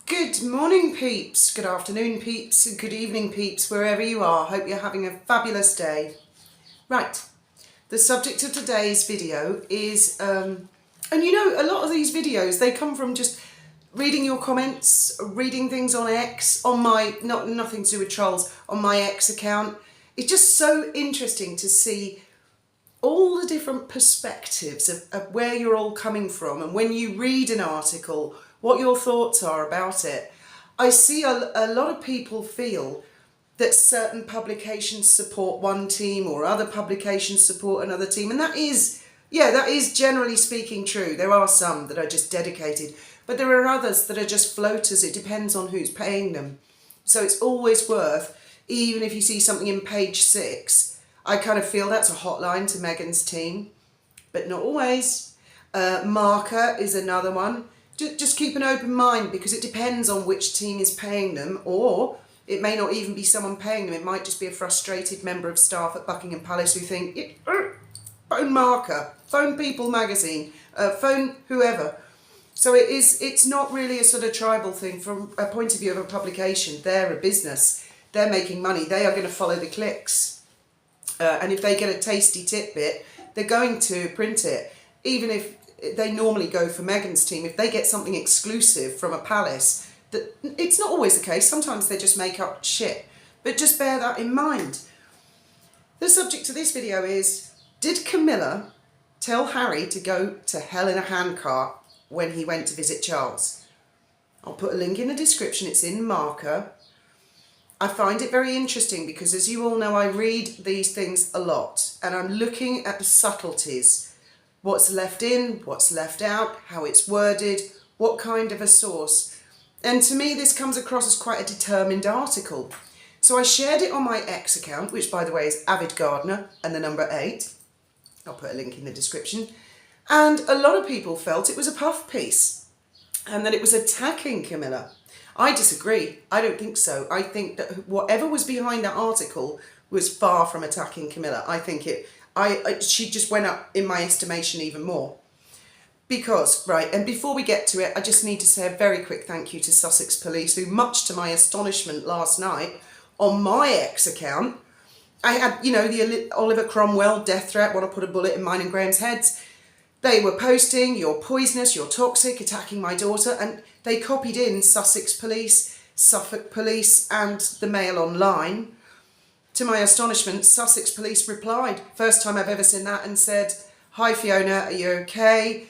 Good morning, peeps. Good afternoon, peeps. And good evening, peeps, wherever you are. Hope you're having a fabulous day. Right, the subject of today's video is, and you know, a lot of these videos, they come from just reading your comments, reading things on X, on my, nothing to do with trolls, on my X account. It's just so interesting to see all the different perspectives of where you're all coming from, and when you read an article, what your thoughts are about it. I see a lot of people feel that certain publications support one team or other publications support another team, and that is generally speaking true. There are some that are just dedicated, but there are others that are just floaters. It depends on who's paying them. So it's always worth, even if you see something in page 6, I kind of feel that's a hotline to Meghan's team, but not always. Marcia is another one. Just keep an open mind, because it depends on which team is paying them, or it may not even be someone paying them. It might just be a frustrated member of staff at Buckingham Palace who think, phone Marcia, phone People magazine, phone whoever. So it's not really a sort of tribal thing from a point of view of a publication. They're a business. They're making money. They are going to follow the clicks. And if they get a tasty tidbit, they're going to print it. Even if they normally go for Meghan's team, if they get something exclusive from a palace, that it's not always the case. Sometimes they just make up shit. But just bear that in mind. The subject of this video is, did Camilla tell Harry to go to hell in a handcart when he went to visit Charles? I'll put a link in the description. It's in Marca. I find it very interesting because, as you all know, I read these things a lot, and I'm looking at the subtleties. What's left in, what's left out, how it's worded, what kind of a source. And to me, this comes across as quite a determined article. So I shared it on my X account, which, by the way, is Avid Gardener and the number 8. I'll put a link in the description. And a lot of people felt it was a puff piece and that it was attacking Camilla. I disagree. I don't think so. I think that whatever was behind that article was far from attacking Camilla. I think she just went up in my estimation even more. Because, right, and before we get to it, I just need to say a very quick thank you to Sussex Police, who, much to my astonishment last night, on my X account, I had, you know, the Oliver Cromwell death threat, want to put a bullet in mine and Graham's heads. They were posting, "You're poisonous, you're toxic," attacking my daughter, and they copied in Sussex Police, Suffolk Police, and the Mail Online. To my astonishment, Sussex Police replied, first time I've ever seen that, and said, "Hi Fiona, are you okay?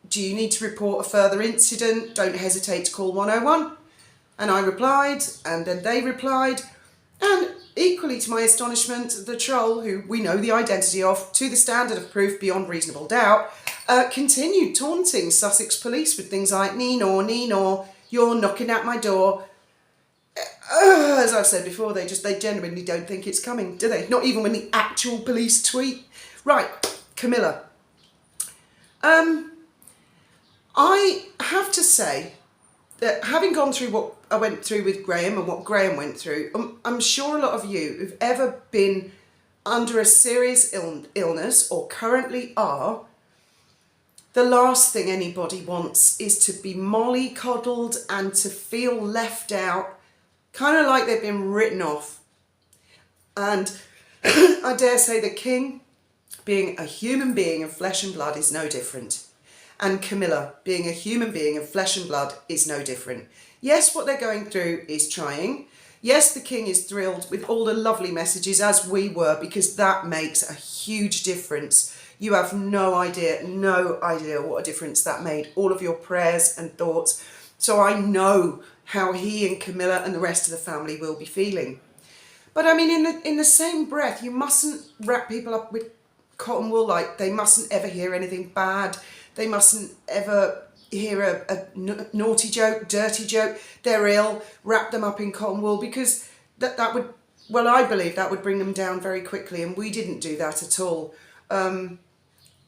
Do you need to report a further incident? Don't hesitate to call 101. And I replied, and then they replied, and equally to my astonishment, the troll, who we know the identity of, to the standard of proof beyond reasonable doubt, continued taunting Sussex Police with things like, "Nino, Nino, you're knocking at my door." As I've said before, they genuinely don't think it's coming, do they? Not even when the actual police tweet. Right, Camilla. I have to say that, having gone through what I went through with Graham and what Graham went through, I'm sure a lot of you who've ever been under a serious illness or currently are, the last thing anybody wants is to be mollycoddled and to feel left out, kind of like they've been written off. And I dare say the king, being a human being of flesh and blood, is no different. And Camilla, being a human being of flesh and blood, is no different. Yes, what they're going through is trying. Yes, the king is thrilled with all the lovely messages, as we were, because that makes a huge difference. You have no idea what a difference that made. All of your prayers and thoughts. So I know how he and Camilla and the rest of the family will be feeling. But I mean, in the same breath, you mustn't wrap people up with cotton wool. Like, they mustn't ever hear anything bad. They mustn't ever hear a naughty joke, dirty joke. They're ill. Wrap them up in cotton wool, because that would, well, I believe that would bring them down very quickly, and we didn't do that at all.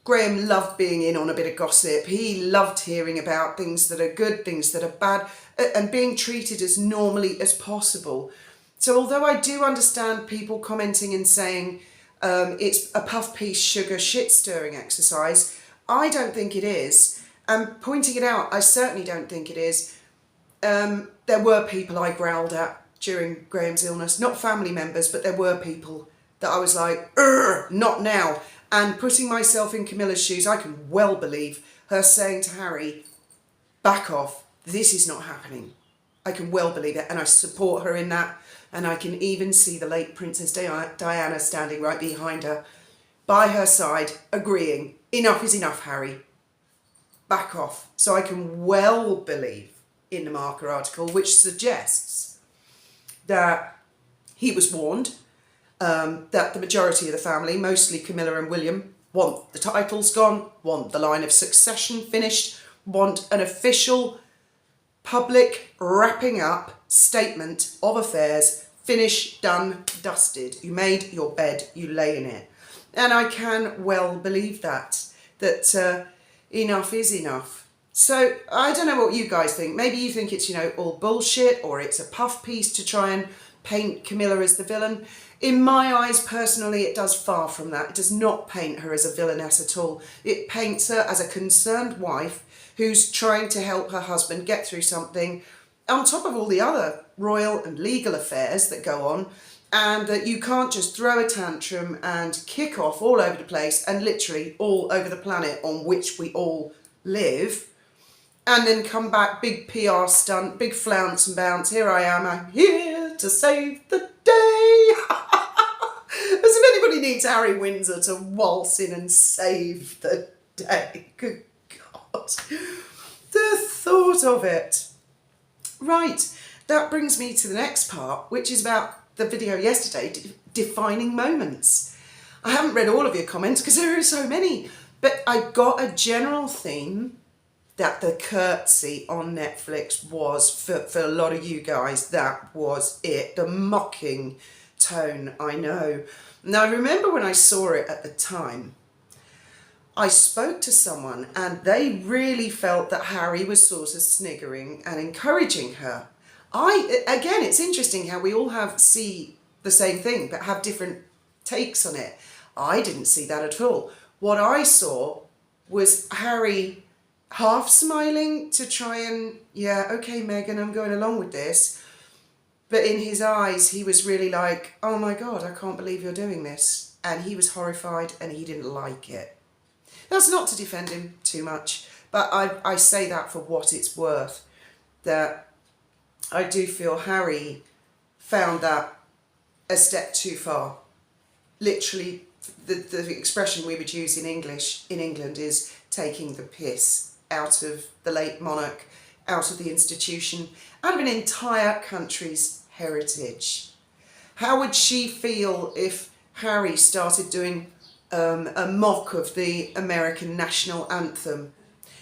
Graham loved being in on a bit of gossip. He loved hearing about things that are good, things that are bad, and being treated as normally as possible. So although I do understand people commenting and saying it's a puff piece sugar shit stirring exercise, I don't think it is. And pointing it out, I certainly don't think it is. There were people I growled at during Graham's illness, not family members, but there were people that I was like, not now. And putting myself in Camilla's shoes, I can well believe her saying to Harry, back off, this is not happening. I can well believe it, and I support her in that. And I can even see the late Princess Diana standing right behind her, by her side, agreeing, enough is enough, Harry. Back off. So I can well believe in the Marca article, which suggests that he was warned, that the majority of the family, mostly Camilla and William, want the titles gone, want the line of succession finished, want an official public wrapping up statement of affairs, finished, done, dusted. You made your bed, you lay in it. And I can well believe that enough is enough. So I don't know what you guys think. Maybe you think it's, all bullshit, or it's a puff piece to try and paint Camilla as the villain. In my eyes, personally, it does far from that. It does not paint her as a villainess at all. It paints her as a concerned wife who's trying to help her husband get through something, on top of all the other royal and legal affairs that go on, and that you can't just throw a tantrum and kick off all over the place and literally all over the planet on which we all live, and then come back, big PR stunt, big flounce and bounce, here I am, I'm here to save the day. As if anybody needs Harry Windsor to waltz in and save the day. Good God. The thought of it. Right, that brings me to the next part, which is about the video yesterday, defining moments. I haven't read all of your comments because there are so many, but I got a general theme that the curtsy on Netflix was, for a lot of you guys, that was it. The mocking tone, I know. Now, I remember when I saw it at the time, I spoke to someone and they really felt that Harry was sort of sniggering and encouraging her. Again, it's interesting how we all see the same thing but have different takes on it. I didn't see that at all. What I saw was Harry half smiling to try and, yeah, okay, Meghan, I'm going along with this. But in his eyes, he was really like, oh my God, I can't believe you're doing this. And he was horrified and he didn't like it. That's not to defend him too much, but I say that for what it's worth, that I do feel Harry found that a step too far. Literally, the expression we would use in English in England is taking the piss out of the late monarch, out of the institution, out of an entire country's heritage. How would she feel if Harry started doing a mock of the American national anthem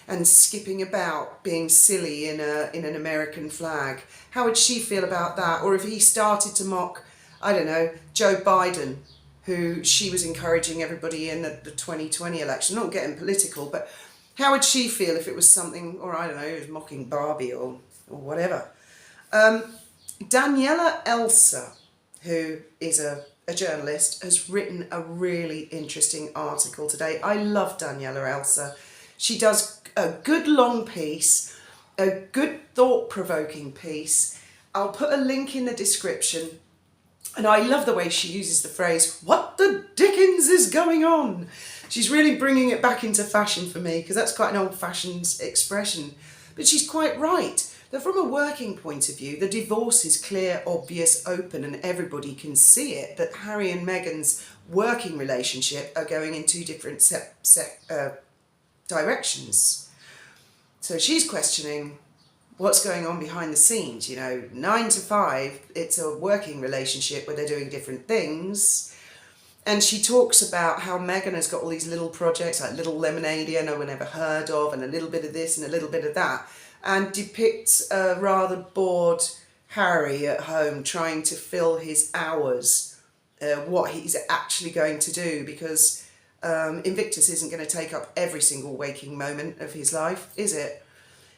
and skipping about, being silly in an American flag? How would she feel about that? Or if he started to mock, I don't know, Joe Biden, who she was encouraging everybody in the 2020 election, not getting political, but how would she feel if it was something, or I don't know, he was mocking Barbie or whatever? Daniela Elser, who is a journalist, has written a really interesting article today. I love Daniela Elser. She does a good long piece, a good thought-provoking piece. I'll put a link in the description. And I love the way she uses the phrase, what the dickens is going on? She's really bringing it back into fashion for me, because that's quite an old-fashioned expression. But she's quite right. That from a working point of view, the divorce is clear, obvious, open, and everybody can see it, that Harry and Meghan's working relationship are going in two different directions. So she's questioning what's going on behind the scenes. 9 to 5, it's a working relationship where they're doing different things. And she talks about how Meghan has got all these little projects, like Little Lemonadia, no one ever heard of, and a little bit of this and a little bit of that, and depicts a rather bored Harry at home trying to fill his hours, what he's actually going to do, because Invictus isn't going to take up every single waking moment of his life, is it?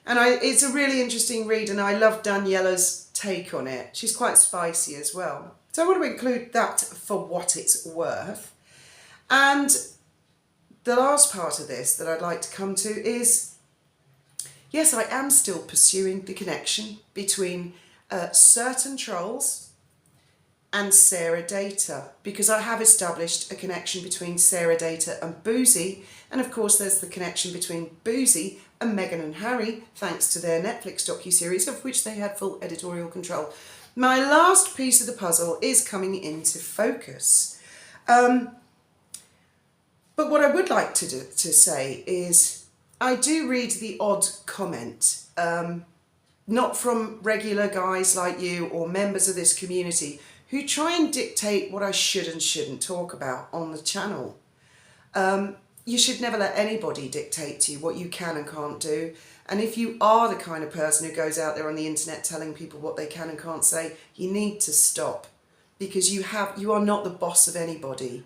And it's a really interesting read, and I love Daniela's take on it. She's quite spicy as well. So I want to include that for what it's worth. And the last part of this that I'd like to come to is, yes, I am still pursuing the connection between certain trolls and Sarah Data, because I have established a connection between Sarah Data and Boozy, and of course there's the connection between Boozy and Meghan and Harry, thanks to their Netflix docuseries, of which they had full editorial control. My last piece of the puzzle is coming into focus. But what I would like to say is, I do read the odd comment, not from regular guys like you or members of this community who try and dictate what I should and shouldn't talk about on the channel. You should never let anybody dictate to you what you can and can't do. And if you are the kind of person who goes out there on the internet telling people what they can and can't say, you need to stop, because you are not the boss of anybody.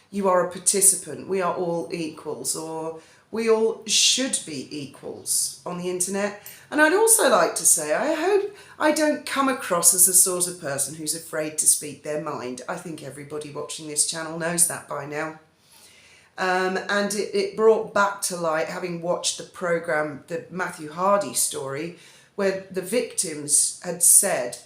You are a participant. We are all equals, or we all should be equals on the internet. And I'd also like to say, I hope I don't come across as the sort of person who's afraid to speak their mind. I think everybody watching this channel knows that by now. And it brought back to light, having watched the programme, the Matthew Hardy story, where the victims had said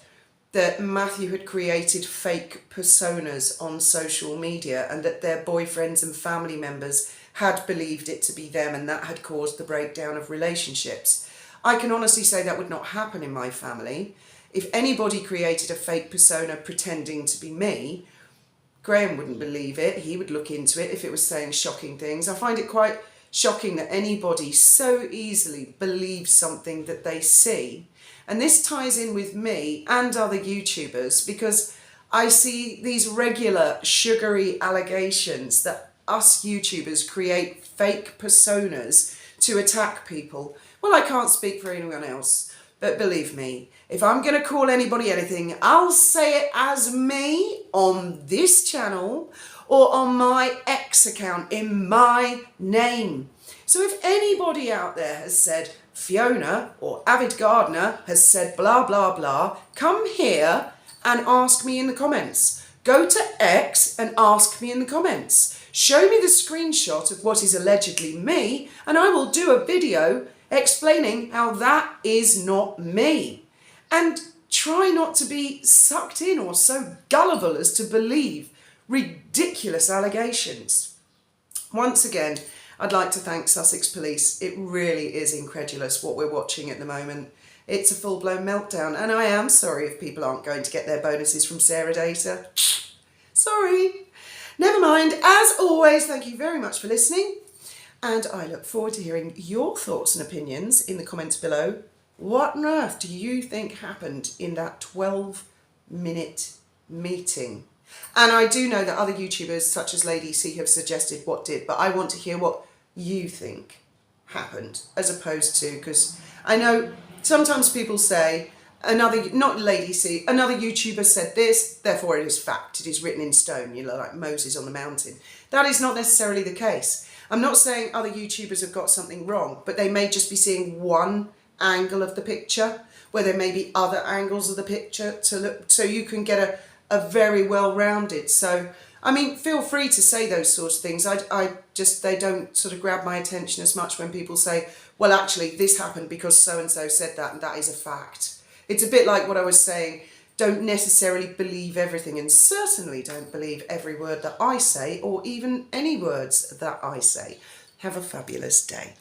that Matthew had created fake personas on social media and that their boyfriends and family members had believed it to be them, and that had caused the breakdown of relationships. I can honestly say that would not happen in my family. If anybody created a fake persona pretending to be me, Graham wouldn't believe it. He would look into it if it was saying shocking things. I find it quite shocking that anybody so easily believes something that they see. And this ties in with me and other YouTubers, because I see these regular sugary allegations that us YouTubers create fake personas to attack people. Well, I can't speak for anyone else, but believe me, if I'm going to call anybody anything, I'll say it as me on this channel or on my X account in my name. So if anybody out there has said Fiona or Avid Gardener has said blah, blah, blah, come here and ask me in the comments. Go to X and ask me in the comments. Show me the screenshot of what is allegedly me, and I will do a video explaining how that is not me. And try not to be sucked in or so gullible as to believe ridiculous allegations. Once again, I'd like to thank Sussex Police. It really is incredulous what we're watching at the moment. It's a full-blown meltdown, and I am sorry if people aren't going to get their bonuses from Sarah Data. Sorry. Never mind. As always, thank you very much for listening, and I look forward to hearing your thoughts and opinions in the comments below. What on earth do you think happened in that 12-minute meeting? And I do know that other YouTubers such as Lady C have suggested what did, but I want to hear what you think happened, as opposed to, because I know sometimes people say, not Lady C, another YouTuber said this, therefore it is fact, it is written in stone, you know, like Moses on the mountain. That is not necessarily the case. I'm not saying other YouTubers have got something wrong, but they may just be seeing one angle of the picture, where there may be other angles of the picture to look, so you can get a very well-rounded. So, I mean, feel free to say those sorts of things. They don't sort of grab my attention as much when people say, well, actually, this happened because so-and-so said that, and that is a fact. It's a bit like what I was saying, don't necessarily believe everything, and certainly don't believe every word that I say, or even any words that I say. Have a fabulous day.